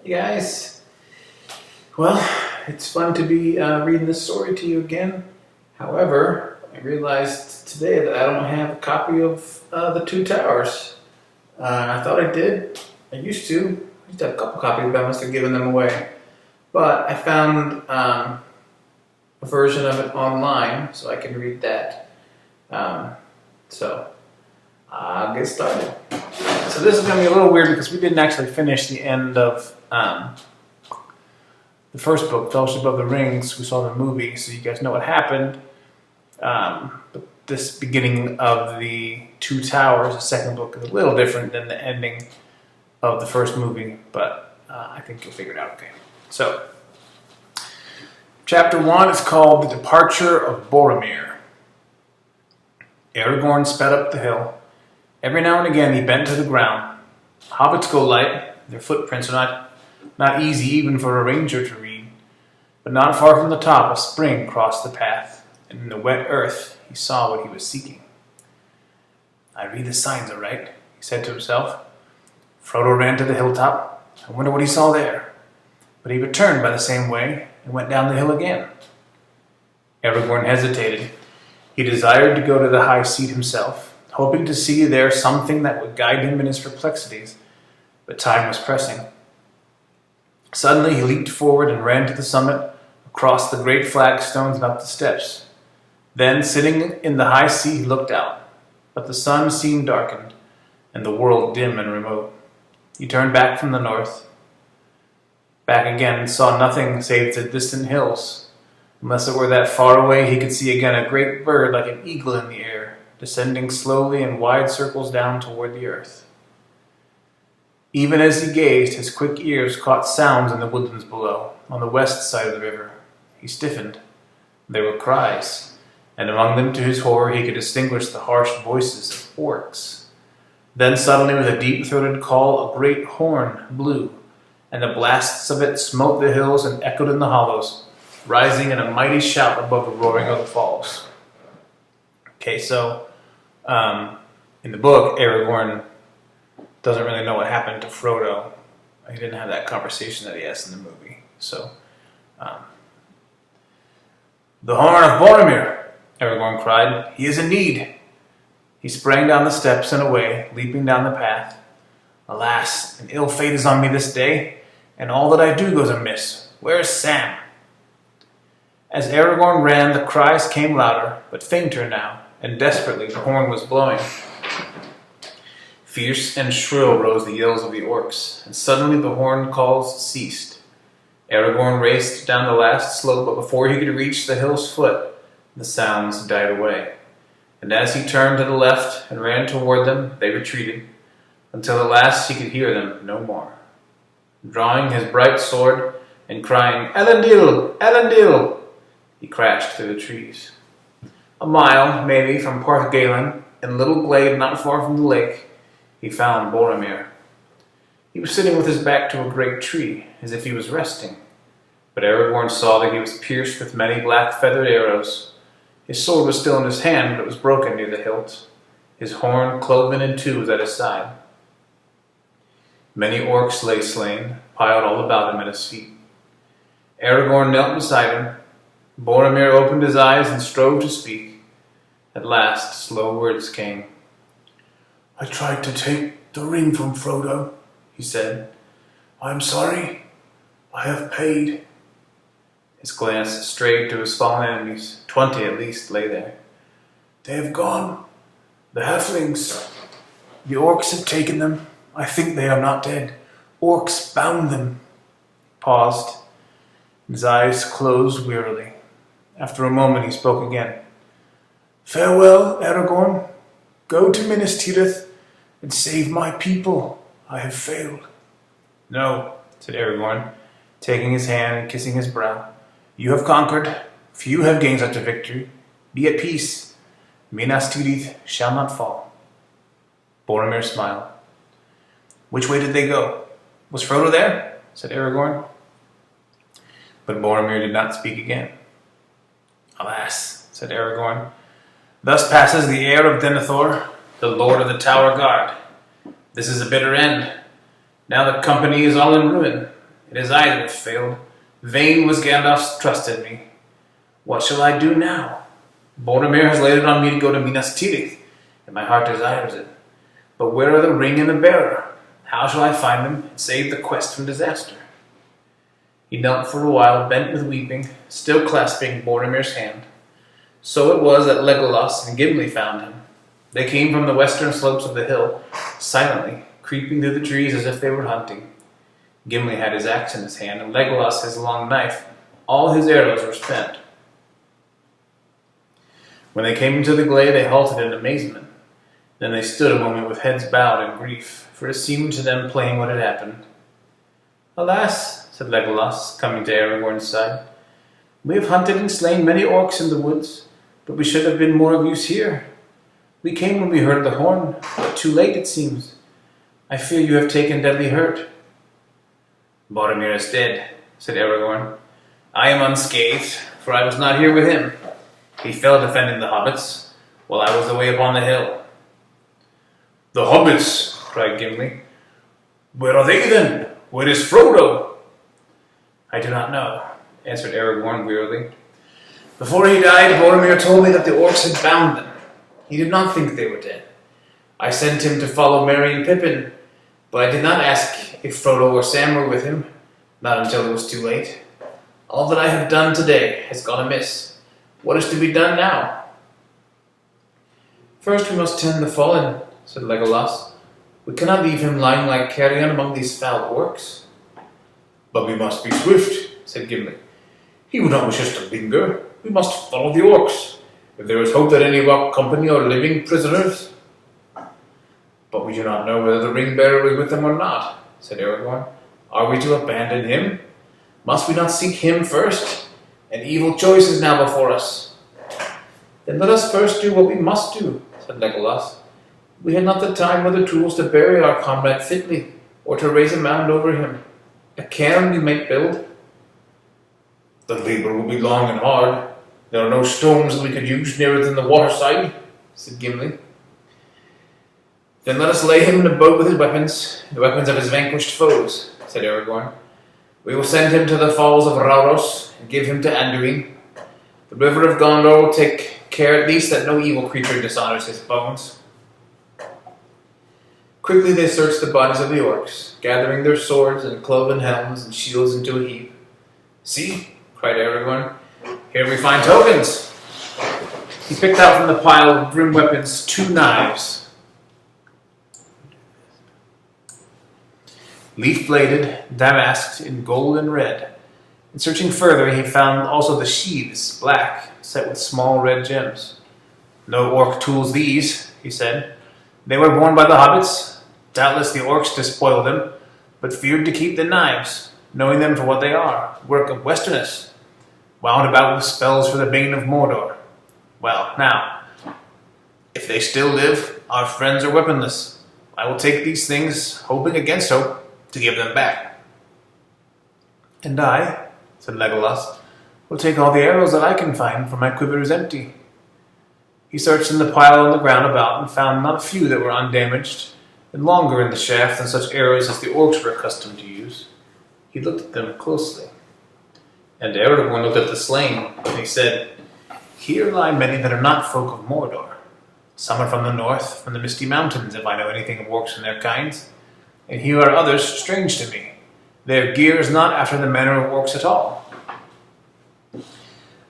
Hey guys, well, it's fun to be reading this story to you again. However, I realized today that I don't have a copy of the Two Towers. I thought I did. I used to. I used to have a couple copies, but I must have given them away. But I found a version of it online, so I can read that. So I'll get started. So this is going to be a little weird because we didn't actually finish the end of the first book, Fellowship of the Rings. We saw the movie, so you guys know what happened. But this beginning of the Two Towers, the second book, is a little different than the ending of the first movie, but I think you'll figure it out okay. So, Chapter 1 is called The Departure of Boromir. Aragorn sped up the hill. Every now and again he bent to the ground. Hobbits go light. Their footprints are not easy even for a ranger to read. But not far from the top, a spring crossed the path, and in the wet earth he saw what he was seeking. I read the signs aright, he said to himself. Frodo ran to the hilltop. I wonder what he saw there. But he returned by the same way and went down the hill again. Aragorn hesitated. He desired to go to the high seat himself, hoping to see there something that would guide him in his perplexities, but time was pressing. Suddenly he leaped forward and ran to the summit, across the great flagstones and up the steps. Then, sitting in the high seat, he looked out, but the sun seemed darkened, and the world dim and remote. He turned back from the north, back again, and saw nothing save the distant hills. Unless it were that far away, he could see again a great bird like an eagle in the air, descending slowly in wide circles down toward the earth. Even as he gazed, his quick ears caught sounds in the woodlands below, on the west side of the river. He stiffened. There were cries, and among them, to his horror, he could distinguish the harsh voices of orcs. Then suddenly, with a deep-throated call, a great horn blew, and the blasts of it smote the hills and echoed in the hollows, rising in a mighty shout above the roaring of the falls. Okay, so in the book, Aragorn doesn't really know what happened to Frodo. He didn't have that conversation that he has in the movie. So, the horn of Boromir, Aragorn cried. He is in need. He sprang down the steps and away, leaping down the path. Alas, an ill fate is on me this day, and all that I do goes amiss. Where is Sam? As Aragorn ran, the cries came louder, but fainter now, and desperately the horn was blowing. Fierce and shrill rose the yells of the orcs, and suddenly the horn calls ceased. Aragorn raced down the last slope, but before he could reach the hill's foot, the sounds died away. And as he turned to the left and ran toward them, they retreated, until at last he could hear them no more. Drawing his bright sword and crying, Elendil! Elendil! He crashed through the trees. A mile, maybe, from Parth Galen, in a little glade not far from the lake, he found Boromir. He was sitting with his back to a great tree, as if he was resting. But Aragorn saw that he was pierced with many black feathered arrows. His sword was still in his hand, but it was broken near the hilt. His horn, cloven in two, was at his side. Many orcs lay slain, piled all about him at his feet. Aragorn knelt beside him. Boromir opened his eyes and strove to speak. At last, slow words came. I tried to take the ring from Frodo, he said. I am sorry. I have paid. His glance strayed to his fallen enemies. 20 at least lay there. They have gone. The halflings. The orcs have taken them. I think they are not dead. Orcs bound them. Paused. His eyes closed wearily. After a moment he spoke again. Farewell, Aragorn. Go to Minas Tirith and save my people. I have failed. No, said Aragorn, taking his hand and kissing his brow. You have conquered. Few have gained such a victory. Be at peace. Minas Tirith shall not fall. Boromir smiled. Which way did they go? Was Frodo there? Said Aragorn. But Boromir did not speak again. Alas, said Aragorn, thus passes the heir of Denethor, the lord of the Tower Guard. This is a bitter end. Now the company is all in ruin. It is I that have failed. Vain was Gandalf's trust in me. What shall I do now? Boromir has laid it on me to go to Minas Tirith, and my heart desires it. But where are the ring and the bearer? How shall I find them and save the quest from disaster? He knelt for a while, bent with weeping, still clasping Boromir's hand. So it was that Legolas and Gimli found him. They came from the western slopes of the hill, silently, creeping through the trees as if they were hunting. Gimli had his axe in his hand, and Legolas his long knife. All his arrows were spent. When they came into the glade, they halted in amazement. Then they stood a moment with heads bowed in grief, for it seemed to them plain what had happened. Alas, said Legolas, coming to Aragorn's side, we have hunted and slain many orcs in the woods, but we should have been more of use here. We came when we heard the horn, but too late it seems. I fear you have taken deadly hurt. Boromir is dead, said Aragorn. I am unscathed, for I was not here with him. He fell defending the hobbits, while I was away upon the hill. The hobbits, cried Gimli. Where are they then? Where is Frodo? I do not know, answered Aragorn wearily. Before he died, Boromir told me that the orcs had bound them. He did not think they were dead. I sent him to follow Merry and Pippin, but I did not ask if Frodo or Sam were with him, not until it was too late. All that I have done today has gone amiss. What is to be done now? First we must tend the fallen, said Legolas. We cannot leave him lying like carrion among these foul orcs. But we must be swift, said Gimli. He would not wish us to linger. We must follow the orcs, if there is hope that any of our company are living prisoners. But we do not know whether the ring-bearer is with them or not, said Aragorn. Are we to abandon him? Must we not seek him first? An evil choice is now before us. Then let us first do what we must do, said Legolas. We had not the time or the tools to bury our comrade fitly, or to raise a mound over him. A cairn we might build. The labour will be long and hard. There are no stones that we could use nearer than the waterside, said Gimli. Then let us lay him in a boat with his weapons, the weapons of his vanquished foes, said Aragorn. We will send him to the falls of Rauros and give him to Anduin. The river of Gondor will take care at least that no evil creature dishonors his bones. Quickly they searched the bodies of the orcs, gathering their swords and cloven helms and shields into a heap. See, cried Aragorn, here we find tokens. He picked out from the pile of grim weapons 2 knives. Leaf-bladed, damasked in gold and red. And searching further, he found also the sheaths, black, set with small red gems. No orc tools these, he said. They were worn by the hobbits. Doubtless the orcs despoiled them, but feared to keep the knives, knowing them for what they are, work of westerness, wound about with spells for the bane of Mordor. Well, now, if they still live, our friends are weaponless. I will take these things, hoping against hope, to give them back. And I, said Legolas, will take all the arrows that I can find, for my quiver is empty. He searched in the pile on the ground about and found not a few that were undamaged, and longer in the shaft than such arrows as the orcs were accustomed to use. He looked at them closely. And Aragorn looked at the slain, and he said, Here lie many that are not folk of Mordor. Some are from the north, from the misty mountains, if I know anything of orcs and their kinds. And here are others strange to me. Their gear is not after the manner of orcs at all.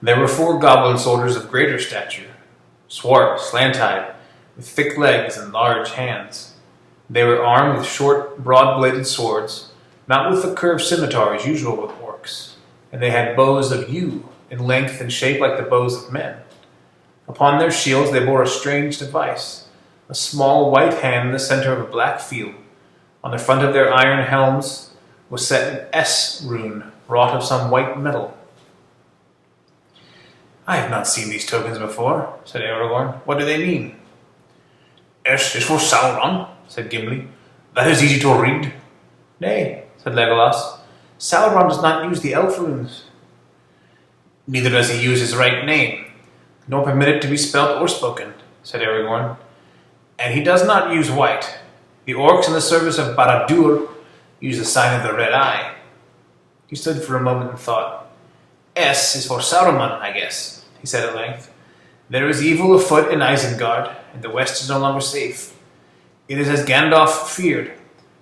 There were 4 goblin soldiers of greater stature, swart, slant-eyed, with thick legs and large hands. They were armed with short, broad-bladed swords, not with the curved scimitars usual with orcs, and they had bows of yew, in length and shape like the bows of men. Upon their shields they bore a strange device, a small white hand in the center of a black field. On the front of their iron helms was set an S rune, wrought of some white metal. I have not seen these tokens before, said Aragorn. What do they mean? S is for Sauron, said Gimli. That is easy to read. Nay, said Legolas. Sauron does not use the elf runes. Neither does he use his right name, nor permit it to be spelt or spoken, said Aragorn. And he does not use white. The orcs in the service of Barad-dûr use the sign of the red eye. He stood for a moment and thought. S is for Saruman, I guess, he said at length. There is evil afoot in Isengard, and the west is no longer safe. It is as Gandalf feared.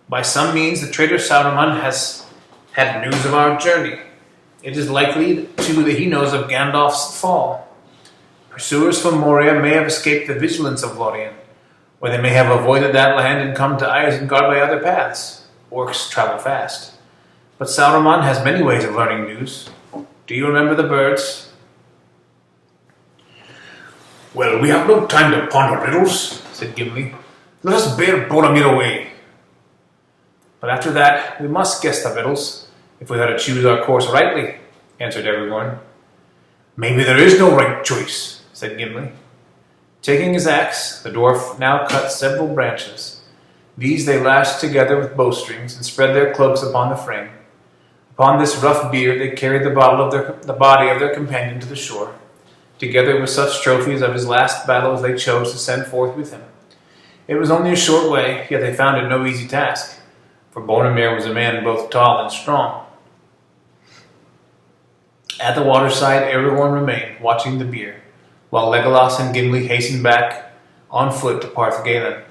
By some means the traitor Saruman has had news of our journey. It is likely, too, that he knows of Gandalf's fall. Pursuers from Moria may have escaped the vigilance of Lorien, or they may have avoided that land and come to Isengard by other paths. Orcs travel fast. But Saruman has many ways of learning news. Do you remember the birds? Well, we have no time to ponder riddles, said Gimli. Let us bear Boromir away. But after that, we must guess the riddles, if we are to choose our course rightly, answered Aragorn. Maybe there is no right choice, said Gimli. Taking his axe, the dwarf now cut several branches. These they lashed together with bowstrings and spread their cloaks upon the frame. Upon this rough bier they carried the body of their companion to the shore, together with such trophies of his last battle as they chose to send forth with him. It was only a short way, yet they found it no easy task, for Boromir was a man both tall and strong. At the waterside, Aragorn remained, watching the bier, while Legolas and Gimli hastened back on foot to Parth Galen.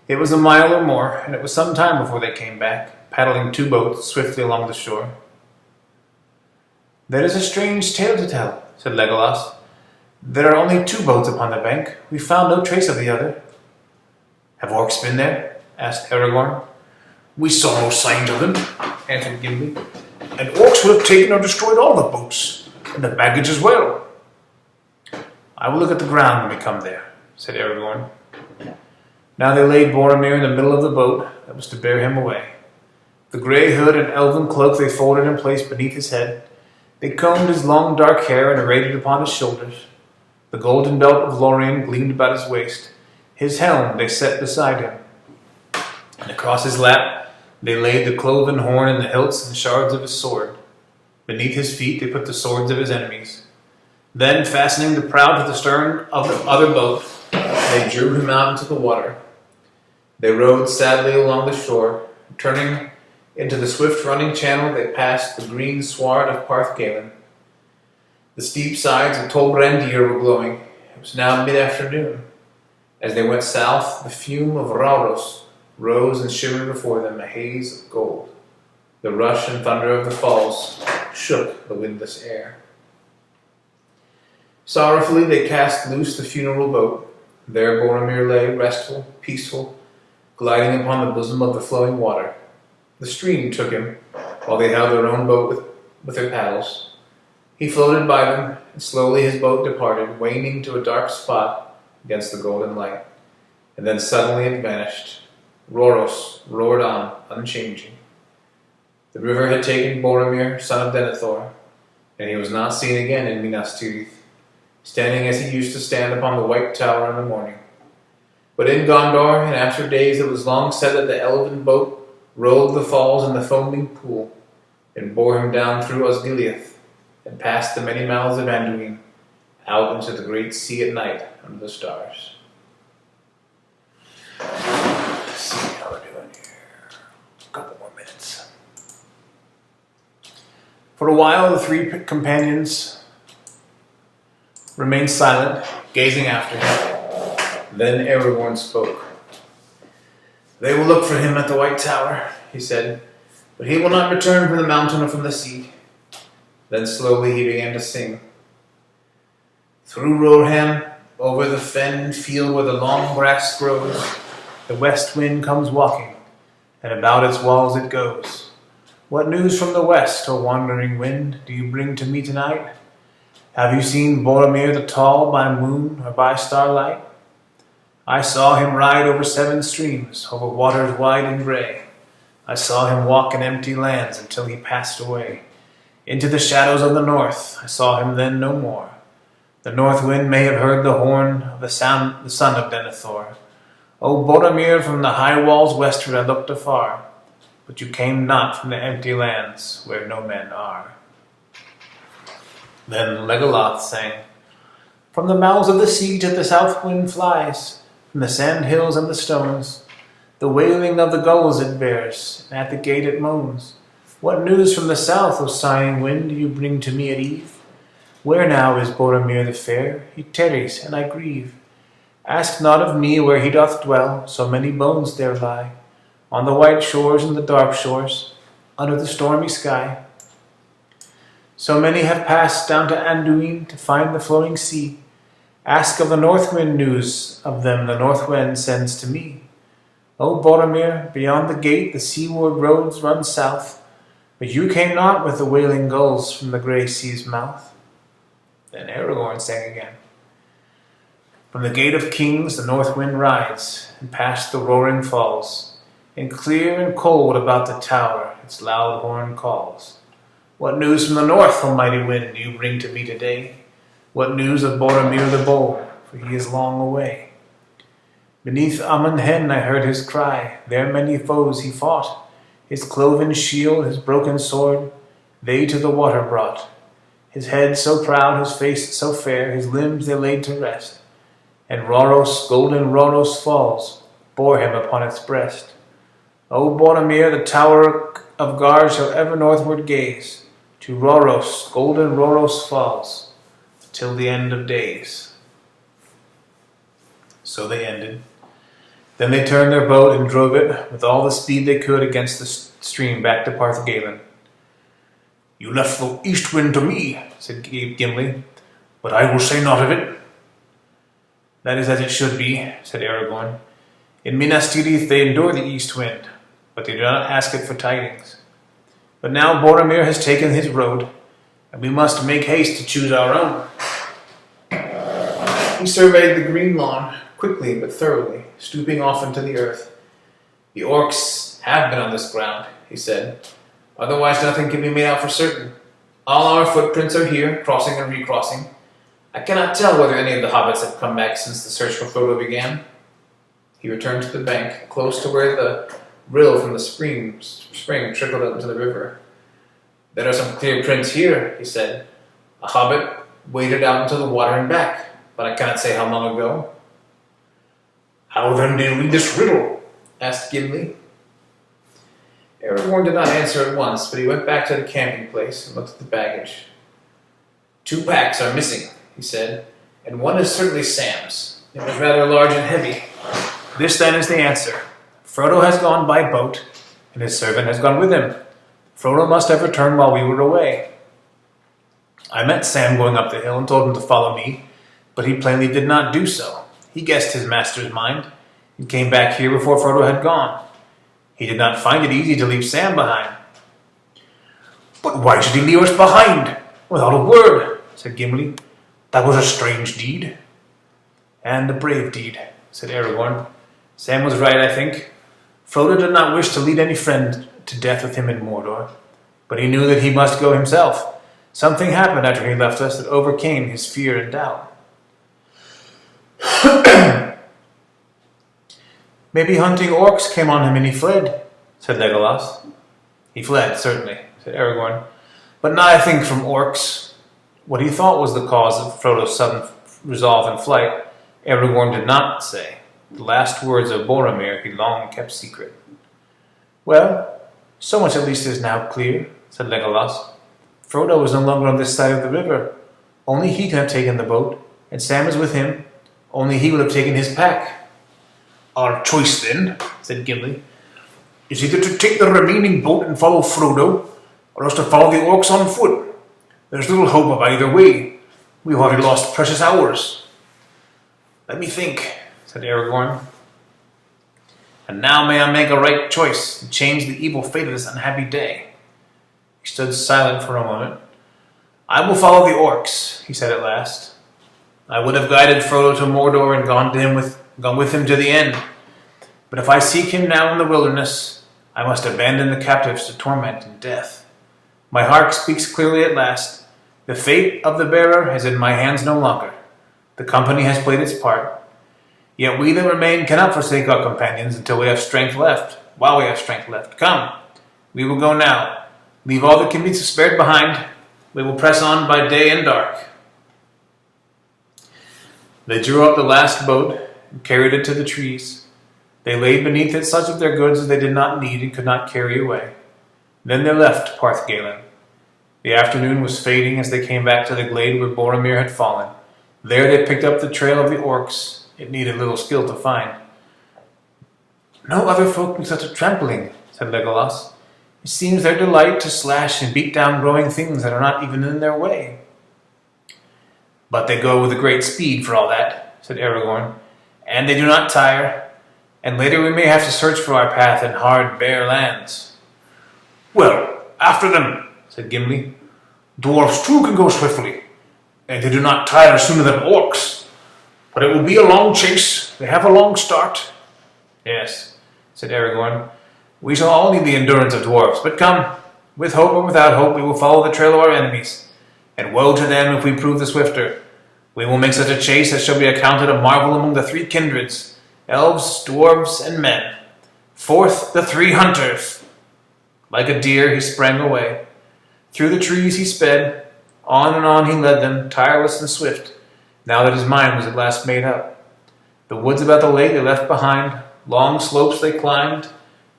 It was a mile or more, and it was some time before they came back, paddling 2 boats swiftly along the shore. There is a strange tale to tell, said Legolas. There are only 2 boats upon the bank. We found no trace of the other. Have orcs been there? Asked Aragorn. We saw no signs of them, answered Gimli. And orcs would have taken or destroyed all the boats, and the baggage as well. I will look at the ground when we come there, said Aragorn. Now they laid Boromir in the middle of the boat that was to bear him away. The grey hood and elven cloak they folded and placed beneath his head. They combed his long dark hair and arrayed it upon his shoulders. The golden belt of Lorien gleamed about his waist. His helm they set beside him. And across his lap they laid the cloven horn and the hilts and shards of his sword. Beneath his feet they put the swords of his enemies. Then, fastening the prow to the stern of the other boat, they drew him out into the water. They rowed sadly along the shore. Turning into the swift-running channel, they passed the green sward of Parth Galen. The steep sides of Tol Brandir were glowing. It was now mid-afternoon. As they went south, the fume of Rauros rose and shimmered before them, a haze of gold. The rush and thunder of the falls shook the windless air. Sorrowfully they cast loose the funeral boat. There Boromir lay, restful, peaceful, gliding upon the bosom of the flowing water. The stream took him, while they held their own boat with their paddles. He floated by them, and slowly his boat departed, waning to a dark spot against the golden light. And then suddenly it vanished. Rauros roared on, unchanging. The river had taken Boromir, son of Denethor, and he was not seen again in Minas Tirith, standing as he used to stand upon the white tower in the morning. But in Gondor, and after days it was long said that the elven boat rolled the falls in the foaming pool, and bore him down through Osgiliath, and past the many mouths of Anduin, out into the great sea at night under the stars. Let's see how we're doing here. A couple more minutes. For a while the 3 companions remained silent, gazing after him. Then Aragorn spoke. They will look for him at the White Tower, he said, but he will not return from the mountain or from the sea. Then slowly he began to sing. Through Rohan, over the fen field where the long grass grows, the west wind comes walking, and about its walls it goes. What news from the west, O wandering wind, do you bring to me tonight? Have you seen Boromir the Tall by moon or by starlight? I saw him ride over 7 streams, over waters wide and grey. I saw him walk in empty lands until he passed away. Into the shadows of the north, I saw him then no more. The north wind may have heard the horn of the son of Denethor. O Boromir, from the high walls westward I looked afar, but you came not from the empty lands where no men are. Then Legolas sang, From the mouths of the sea to the south wind flies, from the sand hills and the stones. The wailing of the gulls it bears, and at the gate it moans. What news from the south, O sighing wind, do you bring to me at eve? Where now is Boromir the fair? He tarries, and I grieve. Ask not of me where he doth dwell, so many bones there lie, on the white shores and the dark shores, under the stormy sky. So many have passed down to Anduin to find the flowing sea. Ask of the north wind news of them the north wind sends to me. O Boromir, beyond the gate the seaward roads run south, but you came not with the wailing gulls from the grey sea's mouth. Then Aragorn sang again. From the gate of kings the north wind rides, and past the roaring falls, and clear and cold about the tower its loud horn calls. What news from the north, O mighty wind, do you bring to me today? What news of Boromir the bold, for he is long away? Beneath Amon Hen I heard his cry, there many foes he fought. His cloven shield, his broken sword, they to the water brought. His head so proud, his face so fair, his limbs they laid to rest. And Rhoros, golden Rhoros falls, bore him upon its breast. O Boromir, the tower of guard shall ever northward gaze, to Rhoros, golden Rhoros falls, till the end of days. So they ended. Then they turned their boat and drove it with all the speed they could against the stream back to Parth Galen. You left the east wind to me, said Gimli, but I will say naught of it. That is as it should be, said Aragorn. In Minas Tirith they endure the east wind, but they do not ask it for tidings. But now Boromir has taken his road, and we must make haste to choose our own. He surveyed the green lawn, quickly but thoroughly, stooping often to the earth. The orcs have been on this ground, he said. Otherwise nothing can be made out for certain. All our footprints are here, crossing and recrossing. I cannot tell whether any of the hobbits have come back since the search for Frodo began. He returned to the bank, close to where the rill from the spring trickled out into the river. There are some clear prints here, he said. A hobbit waded out into the water and back, but I cannot say how long ago. How then do you read this riddle? Asked Gimli. Aragorn did not answer at once, but he went back to the camping place and looked at the baggage. 2 packs are missing, he said, and one is certainly Sam's. It was rather large and heavy. This then is the answer. Frodo has gone by boat, and his servant has gone with him. Frodo must have returned while we were away. I met Sam going up the hill and told him to follow me, but he plainly did not do so. He guessed his master's mind, and came back here before Frodo had gone. He did not find it easy to leave Sam behind. But why should he leave us behind, without a word? Said Gimli. That was a strange deed. And a brave deed, said Aragorn. Sam was right, I think. Frodo did not wish to lead any friend to death with him in Mordor, but he knew that he must go himself. Something happened after he left us that overcame his fear and doubt. Maybe hunting orcs came on him and he fled, said Legolas. He fled, certainly, said Aragorn, but not, I think, from orcs. What he thought was the cause of Frodo's sudden resolve and flight, Aragorn did not say. The last words of Boromir he long kept secret. Well, so much at least is now clear, said Legolas. Frodo is no longer on this side of the river. Only he can have taken the boat, and Sam is with him. Only he would have taken his pack. Our choice, then, said Gimli, is either to take the remaining boat and follow Frodo, or else to follow the orcs on foot. There's little hope of either way. We've already lost precious hours. Let me think, said Aragorn. And now may I make a right choice and change the evil fate of this unhappy day. He stood silent for a moment. I will follow the orcs, he said at last. I would have guided Frodo to Mordor and gone with him to the end. But if I seek him now in the wilderness, I must abandon the captives to torment and death. My heart speaks clearly at last. The fate of the bearer is in my hands no longer. The company has played its part. Yet we that remain cannot forsake our companions until we have strength left. While we have strength left. Come, we will go now. Leave all that can be spared behind. We will press on by day and dark. They drew up the last boat and carried it to the trees. They laid beneath it such of their goods as they did not need and could not carry away. Then they left Parthgalen. The afternoon was fading as they came back to the glade where Boromir had fallen. There they picked up the trail of the orcs. It needed little skill to find. "No other folk make such a trampling," said Legolas. "It seems their delight to slash and beat down growing things that are not even in their way." "But they go with a great speed for all that," said Aragorn, "and they do not tire. And later we may have to search for our path in hard, bare lands." "Well, after them," said Gimli. "Dwarves too can go swiftly, and they do not tire sooner than orcs. But it will be a long chase. They have a long start." "Yes," said Aragorn. "We shall all need the endurance of dwarves. But come, with hope or without hope, we will follow the trail of our enemies. And woe to them if we prove the swifter. We will make such a chase as shall be accounted a marvel among the three kindreds, elves, dwarves, and men. Forth the three hunters!" Like a deer he sprang away. Through the trees he sped. On and on he led them, tireless and swift, now that his mind was at last made up. The woods about the lake they left behind. Long slopes they climbed,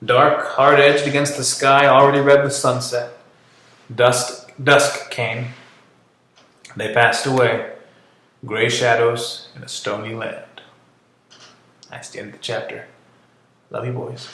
dark, hard-edged against the sky already red with sunset. Dusk came. They passed away, gray shadows in a stony land. That's the end of the chapter. Love you, boys.